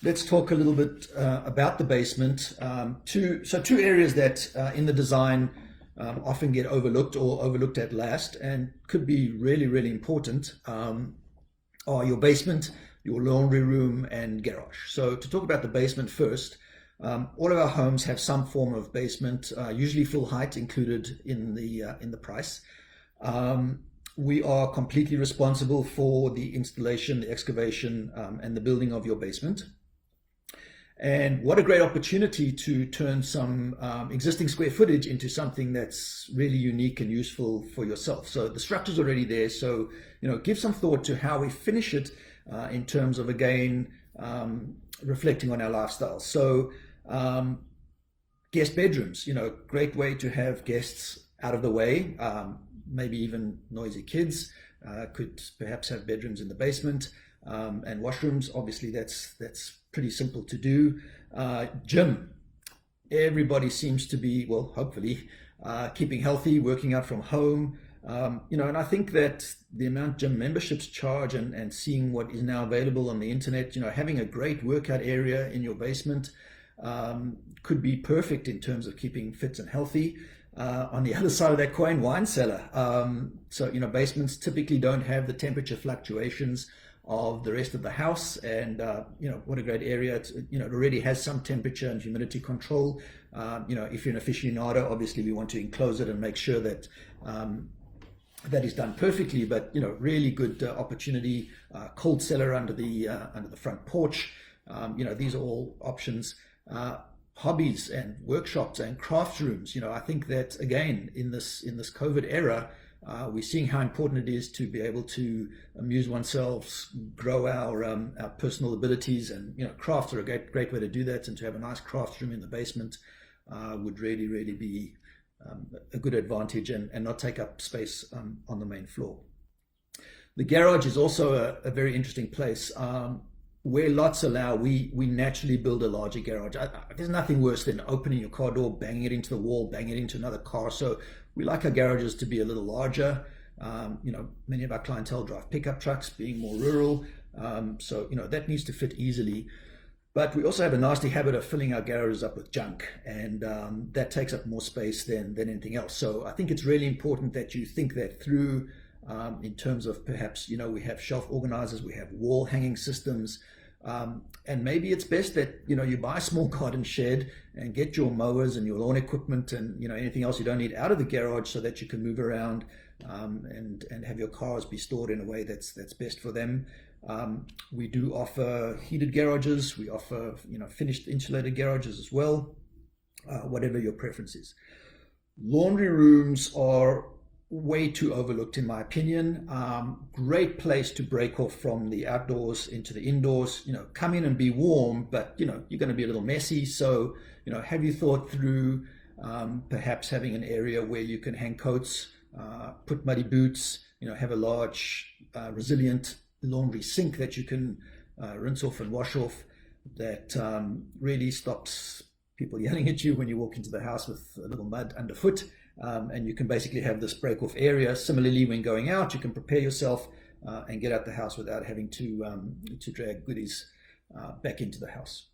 Let's talk a little bit about the basement. Two areas that in the design often get overlooked or overlooked at last and could be really, really important are your basement, your laundry room, and garage. So to talk about the basement first, all of our homes have some form of basement, usually full height included in the price. We are completely responsible for the installation, the excavation, and the building of your basement. And what a great opportunity to turn some existing square footage into something that's really unique and useful for yourself. So the structure's already there, so give some thought to how we finish it in terms of, again, reflecting on our lifestyle. So guest bedrooms, great way to have guests out of the way, maybe even noisy kids. Could perhaps have bedrooms in the basement, and washrooms. Obviously that's pretty simple to do. Gym, everybody seems to be, well, hopefully keeping healthy, working out from home, and I think that the amount gym memberships charge and seeing what is now available on the internet, having a great workout area in your basement could be perfect in terms of keeping fit and healthy. On the other side of that coin, wine cellar. So basements typically don't have the temperature fluctuations of the rest of the house, and what a great area. It already has some temperature and humidity control. If you're an aficionado, obviously we want to enclose it and make sure that that is done perfectly, but really good opportunity. Cold cellar under the front porch. These are all options. Hobbies and workshops and crafts rooms. I think that, again, in this COVID era, we're seeing how important it is to be able to amuse oneself, grow our personal abilities, and crafts are a great way to do that. And to have a nice crafts room in the basement would really, really be a good advantage and not take up space on the main floor. The garage is also a very interesting place. Where lots allow, we naturally build a larger garage. There's nothing worse than opening your car door, banging it into the wall, banging it into another car. So we like our garages to be a little larger. Many of our clientele drive pickup trucks, being more rural. So that needs to fit easily. But we also have a nasty habit of filling our garages up with junk, and that takes up more space than anything else. So I think it's really important that you think that through in terms of perhaps, we have shelf organizers, we have wall hanging systems, and maybe it's best that, you buy a small garden shed and get your mowers and your lawn equipment and, anything else you don't need out of the garage so that you can move around and have your cars be stored in a way that's best for them. We do offer heated garages. We offer, finished insulated garages as well, whatever your preference is. Laundry rooms are way too overlooked, in my opinion. Great place to break off from the outdoors into the indoors. Come in and be warm, but you're going to be a little messy. So have you thought through perhaps having an area where you can hang coats, put muddy boots, have a large resilient laundry sink that you can rinse off and wash off, that really stops people yelling at you when you walk into the house with a little mud underfoot. And you can basically have this break off area. Similarly, when going out, you can prepare yourself and get out the house without having to drag goodies back into the house.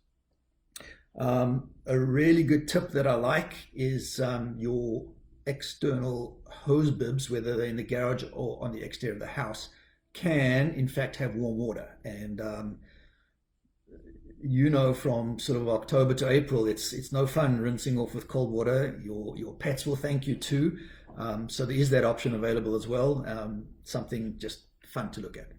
A really good tip that I like is your external hose bibs, whether they're in the garage or on the exterior of the house, can in fact have warm water. And from sort of October to April, it's no fun rinsing off with cold water. Your pets will thank you too. So there is that option available as well. Something just fun to look at.